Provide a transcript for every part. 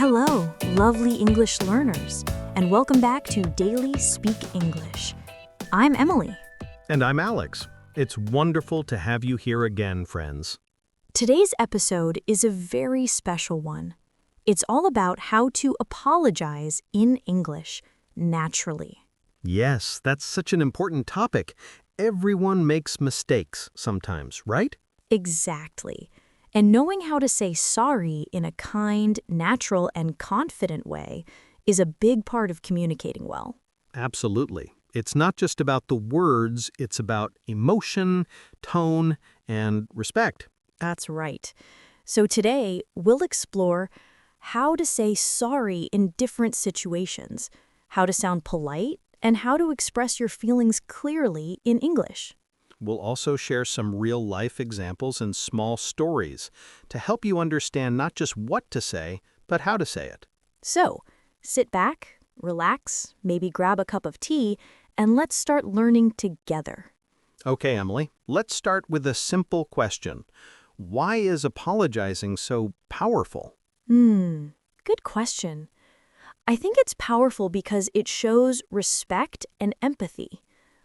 Hello, lovely English learners, and welcome back to Daily Speak English. I'm Emily. And I'm Alex. It's wonderful to have you here again, friends. Today's episode is a very special one. It's all about how to apologize in English naturally. Yes, that's such an important topic. Everyone makes mistakes sometimes, right? Exactly. And knowing how to say sorry in a kind, natural, and confident way is a big part of communicating well. Absolutely. It's not just about the words, it's about emotion, tone, and respect. That's right. So today, we'll explore how to say sorry in different situations, how to sound polite, and how to express your feelings clearly in English. We'll also share some real-life examples and small stories to help you understand not just what to say, but how to say it. So, sit back, relax, maybe grab a cup of tea, and let's start learning together. Okay, Emily, let's start with a simple question. Why is apologizing so powerful? Good question. I think it's powerful because it shows respect and empathy.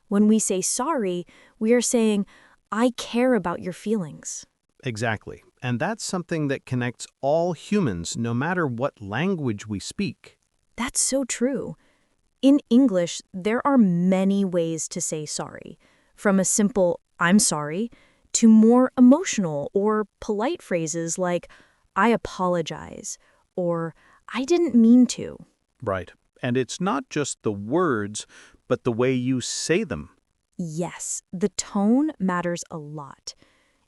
When we say sorry, we are saying, I care about your feelings. Exactly. And that's something that connects all humans, no matter what language we speak. That's so true. In English, there are many ways to say sorry, from a simple, I'm sorry, to more emotional or polite phrases like, I apologize, or I didn't mean to. Right. And it's not just the words, but the way you say them. Yes, the tone matters a lot.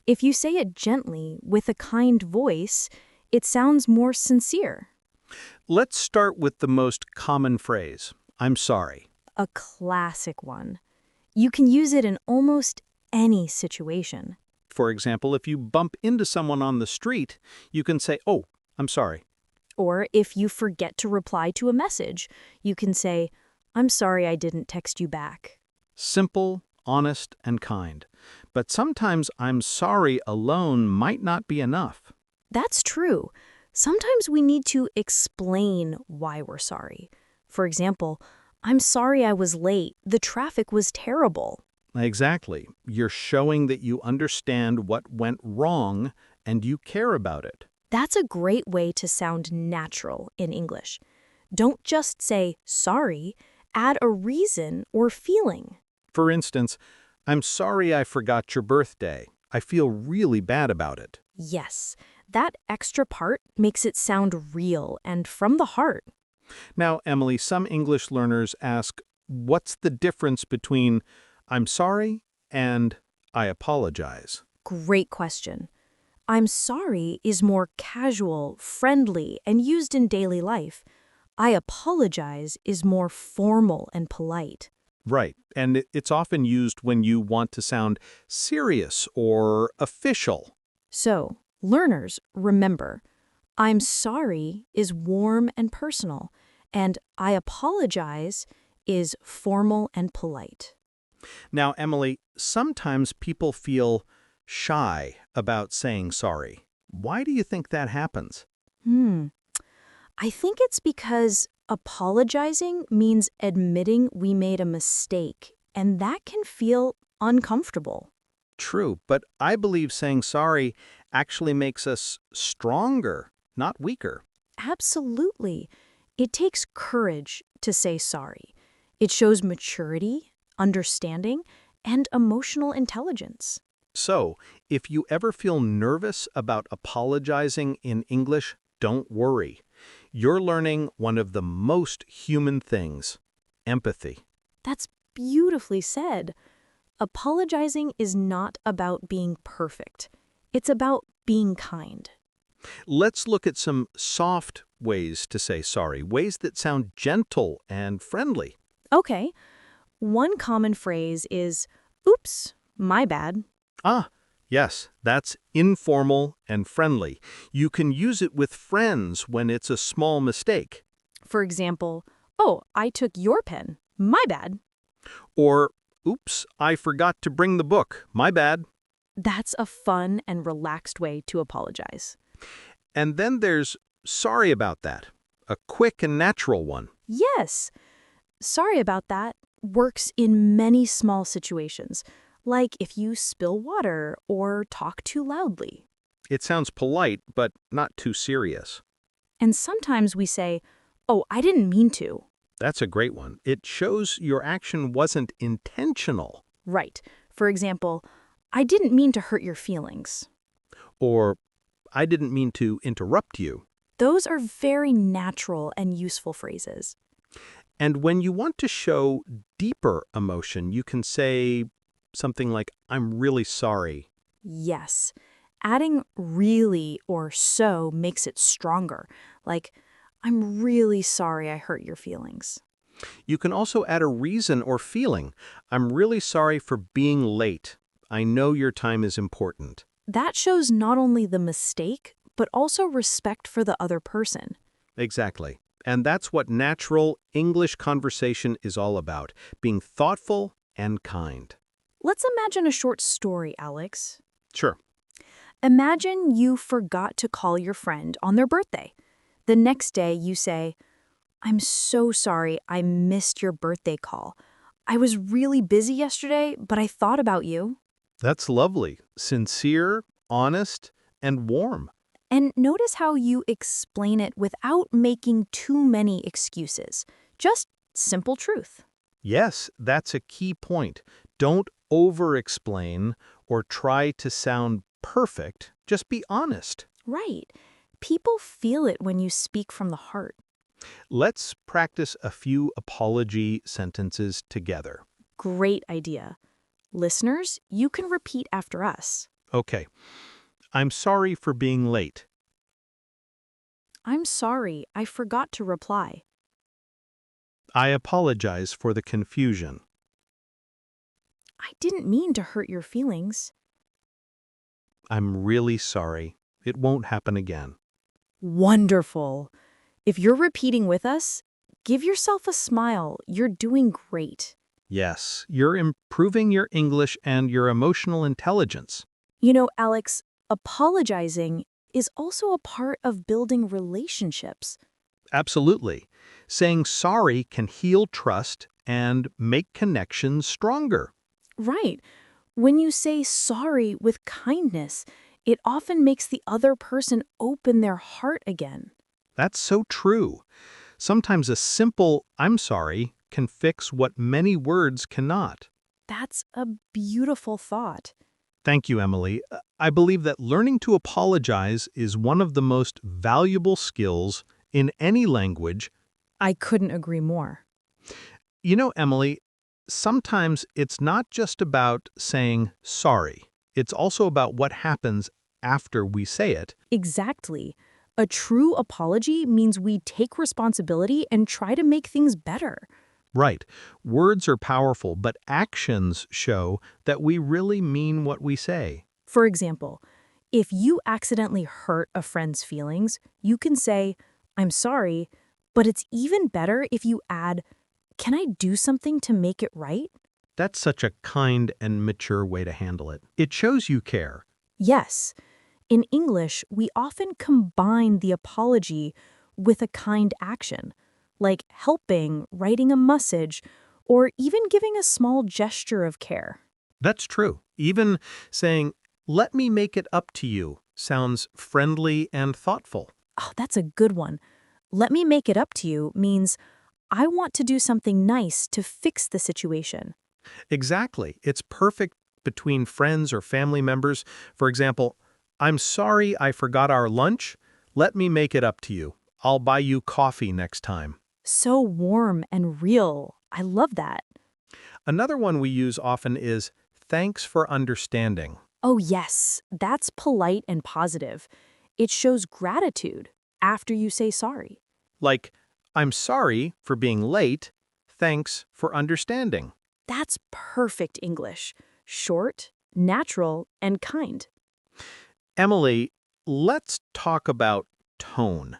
If you say it gently, with a kind voice, it sounds more sincere. Let's start with the most common phrase, I'm sorry. A classic one. You can use it in almost any situation. For example, if you bump into someone on the street, you can say, oh, I'm sorry. Or if you forget to reply to a message, you can say, I'm sorry I didn't text you back. Simple, honest, and kind. But sometimes I'm sorry alone might not be enough. That's true. Sometimes we need to explain why we're sorry. For example, I'm sorry I was late. The traffic was terrible. Exactly. You're showing that you understand what went wrong and you care about it. That's a great way to sound natural in English. Don't just say sorry, add a reason or feeling. For instance, I'm sorry I forgot your birthday. I feel really bad about it. Yes, that extra part makes it sound real and from the heart. Now, Emily, some English learners ask, what's the difference between I'm sorry and I apologize? Great question. I'm sorry is more casual, friendly, and used in daily life. I apologize is more formal and polite. Right, and it's often used when you want to sound serious or official. So, learners, remember, I'm sorry is warm and personal, and I apologize is formal and polite. Now, Emily, sometimes people feel shy about saying sorry. Why do you think that happens? I think it's because apologizing means admitting we made a mistake, and that can feel uncomfortable. True, but I believe saying sorry actually makes us stronger, not weaker. Absolutely. It takes courage to say sorry. It shows maturity, understanding, and emotional intelligence. So, if you ever feel nervous about apologizing in English, don't worry. You're learning one of the most human things, empathy. That's beautifully said. Apologizing is not about being perfect. It's about being kind. Let's look at some soft ways to say sorry, ways that sound gentle and friendly. Okay, one common phrase is, oops, my bad. Ah, yes, that's informal and friendly. You can use it with friends when it's a small mistake. For example, oh, I took your pen. My bad. Or, oops, I forgot to bring the book. My bad. That's a fun and relaxed way to apologize. And then there's sorry about that. a quick and natural one. Yes, sorry about that works in many small situations, like if you spill water or talk too loudly. It sounds polite, but not too serious. And sometimes we say, oh, I didn't mean to. That's a great one. It shows your action wasn't intentional. Right. For example, I didn't mean to hurt your feelings. Or, I didn't mean to interrupt you. Those are very natural and useful phrases. And when you want to show deeper emotion, you can say something like, I'm really sorry. Yes. Adding really or so makes it stronger. Like, I'm really sorry I hurt your feelings. You can also add a reason or feeling. I'm really sorry for being late. I know your time is important. That shows not only the mistake, but also respect for the other person. Exactly. And that's what natural English conversation is all about, being thoughtful and kind. Let's imagine a short story, Alex. Sure. Imagine you forgot to call your friend on their birthday. The next day you say, I'm so sorry I missed your birthday call. I was really busy yesterday, but I thought about you. That's lovely. Sincere, honest, and warm. And notice how you explain it without making too many excuses. Just simple truth. Yes, that's a key point. Don't over-explain or try to sound perfect. Just be honest. Right. People feel it when you speak from the heart. Let's practice a few apology sentences together. Great idea. Listeners, you can repeat after us. Okay. I'm sorry for being late. I'm sorry, I forgot to reply. I apologize for the confusion. I didn't mean to hurt your feelings. I'm really sorry. It won't happen again. Wonderful. If you're repeating with us, give yourself a smile. You're doing great. Yes, you're improving your English and your emotional intelligence. You know, Alex, apologizing is also a part of building relationships. Absolutely. Saying sorry can heal trust and make connections stronger. Right. When you say sorry with kindness, it often makes the other person open their heart again. That's so true. Sometimes a simple I'm sorry can fix what many words cannot. That's a beautiful thought. Thank you, Emily. I believe that learning to apologize is one of the most valuable skills in any language. I couldn't agree more. You know, Emily, sometimes it's not just about saying sorry. It's also about what happens after we say it. Exactly. A true apology means we take responsibility and try to make things better. Right. Words are powerful, but actions show that we really mean what we say. For example, if you accidentally hurt a friend's feelings, you can say, I'm sorry, but it's even better if you add, can I do something to make it right? That's such a kind and mature way to handle it. It shows you care. Yes. In English, we often combine the apology with a kind action, like helping, writing a message, or even giving a small gesture of care. That's true. Even saying, let me make it up to you, sounds friendly and thoughtful. Oh, that's a good one. Let me make it up to you means I want to do something nice to fix the situation. Exactly. It's perfect between friends or family members. For example, I'm sorry I forgot our lunch. Let me make it up to you. I'll buy you coffee next time. So warm and real. I love that. Another one we use often is thanks for understanding. Oh, yes, that's polite and positive. It shows gratitude after you say sorry. Like, I'm sorry for being late. Thanks for understanding. That's perfect English. Short, natural, and kind. Emily, let's talk about tone.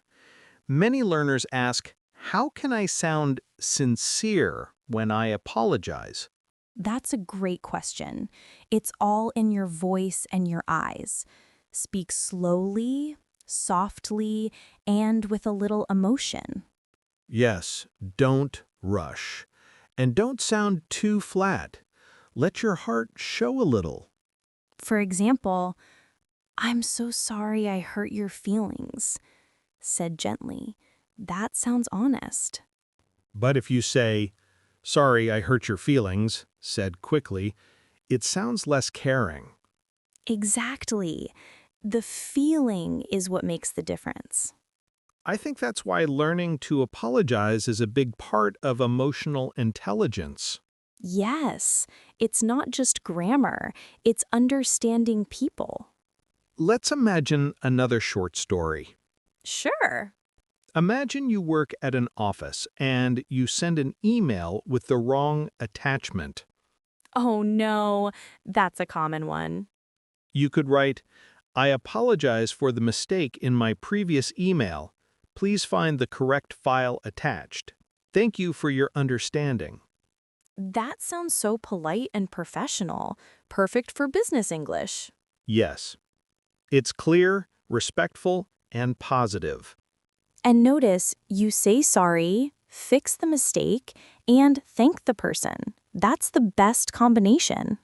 Many learners ask, how can I sound sincere when I apologize? That's a great question. It's all in your voice and your eyes. Speak slowly, softly, and with a little emotion. Yes, don't rush. And don't sound too flat. Let your heart show a little. For example, I'm so sorry I hurt your feelings, said gently. That sounds honest. But if you say, sorry, I hurt your feelings, said quickly, it sounds less caring. Exactly. The feeling is what makes the difference. I think that's why learning to apologize is a big part of emotional intelligence. Yes, it's not just grammar, it's understanding people. Let's imagine another short story. Sure. Imagine you work at an office and you send an email with the wrong attachment. Oh no, that's a common one. You could write, I apologize for the mistake in my previous email. Please find the correct file attached. Thank you for your understanding. That sounds so polite and professional, perfect for business English. Yes, it's clear, respectful, and positive. And notice you say sorry, fix the mistake, and thank the person. That's the best combination.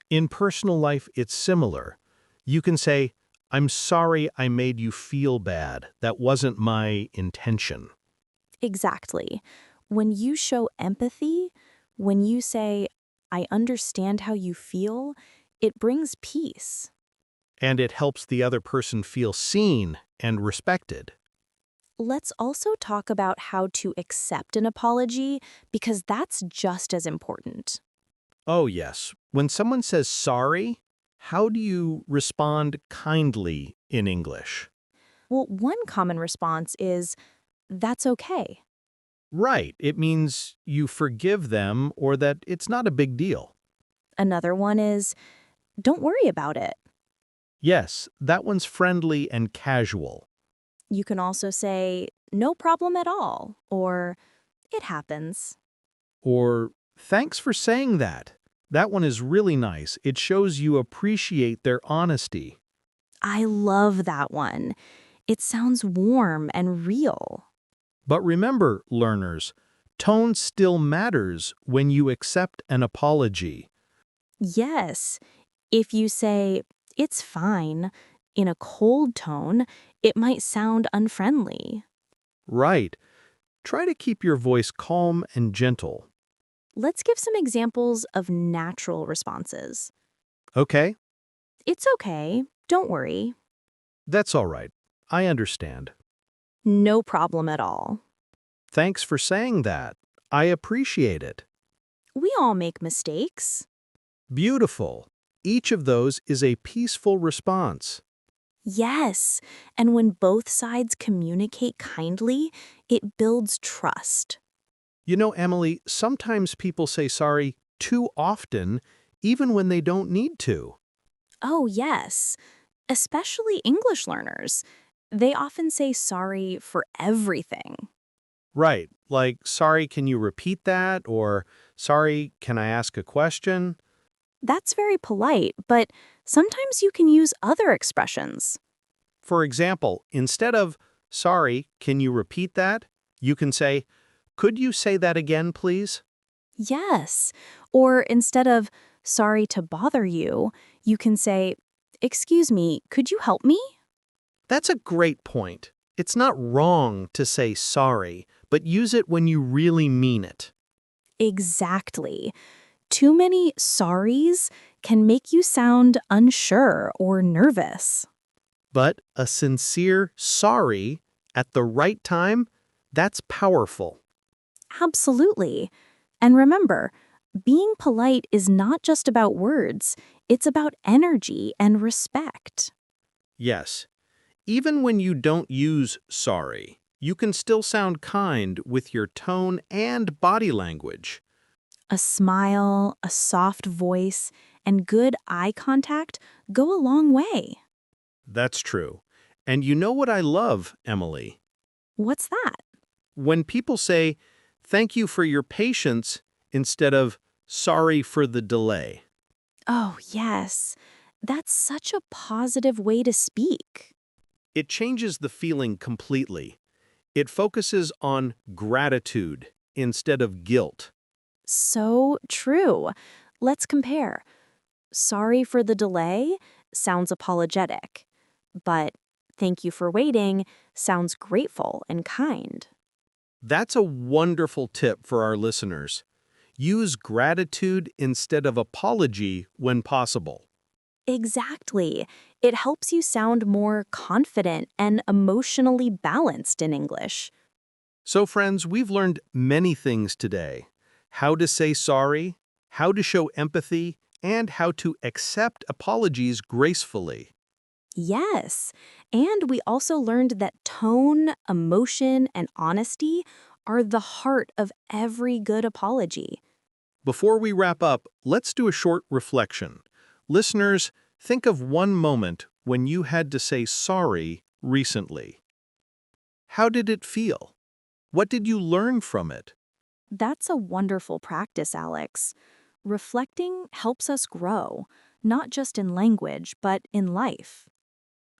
In personal life, it's similar. You can say, I'm sorry I made you feel bad. That wasn't my intention. Exactly. When you show empathy, when you say, I understand how you feel, it brings peace. And it helps the other person feel seen and respected. Let's also talk about how to accept an apology because that's just as important. Oh, yes. When someone says sorry, how do you respond kindly in English? Well, one common response is, that's okay. Right. It means you forgive them or that it's not a big deal. Another one is, don't worry about it. Yes, that one's friendly and casual. You can also say, no problem at all, or it happens. Or, thanks for saying that. That one is really nice. It shows you appreciate their honesty. I love that one. It sounds warm and real. But remember, learners, tone still matters when you accept an apology. Yes, if you say, it's fine, in a cold tone, it might sound unfriendly. Right. Try to keep your voice calm and gentle. Let's give some examples of natural responses. Okay, It's okay, don't worry. that's all right. I understand. No problem at all. Thanks for saying that. I appreciate it. We all make mistakes. Beautiful. Each of those is a peaceful response. Yes, and when both sides communicate kindly, it builds trust. You know, Emily, sometimes people say sorry too often, even when they don't need to. Oh, yes, especially English learners. They often say sorry for everything. Right, like, sorry, can you repeat that? Or, sorry, can I ask a question? That's very polite, but sometimes you can use other expressions. For example, instead of, sorry, can you repeat that? You can say, could you say that again, please? Yes. Or instead of, sorry to bother you, you can say, excuse me, could you help me? That's a great point. It's not wrong to say sorry, but use it when you really mean it. Exactly. Too many sorries can make you sound unsure or nervous. But a sincere sorry at the right time, that's powerful. Absolutely. And remember, being polite is not just about words, it's about energy and respect. Yes, even when you don't use sorry, you can still sound kind with your tone and body language. A smile, a soft voice, and good eye contact go a long way. That's true. And you know what I love, Emily? What's that? When people say, thank you for your patience, instead of sorry for the delay. Oh, yes. That's such a positive way to speak. It changes the feeling completely. It focuses on gratitude instead of guilt. So true. Let's compare. Sorry for the delay sounds apologetic, but thank you for waiting sounds grateful and kind. That's a wonderful tip for our listeners. Use gratitude instead of apology when possible. Exactly. It helps you sound more confident and emotionally balanced in English. So friends, we've learned many things today. How to say sorry, how to show empathy, and how to accept apologies gracefully. Yes. And we also learned that tone, emotion, and honesty are the heart of every good apology. Before we wrap up, let's do a short reflection. Listeners, think of one moment when you had to say sorry recently. How did it feel? What did you learn from it? That's a wonderful practice, Alex. Reflecting helps us grow, not just in language, but in life.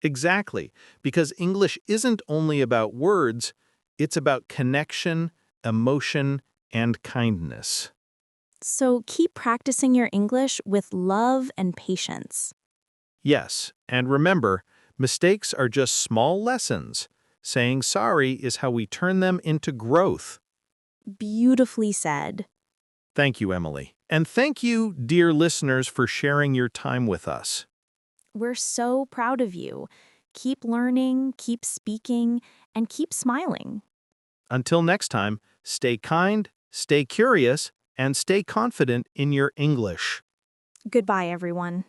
Exactly, because English isn't only about words, it's about connection, emotion, and kindness. So keep practicing your English with love and patience. Yes, and remember, mistakes are just small lessons. Saying sorry is how we turn them into growth. Beautifully said. Thank you, Emily. And thank you, dear listeners, for sharing your time with us. We're so proud of you. Keep learning, keep speaking, and keep smiling. Until next time, stay kind, stay curious, and stay confident in your English. Goodbye, everyone.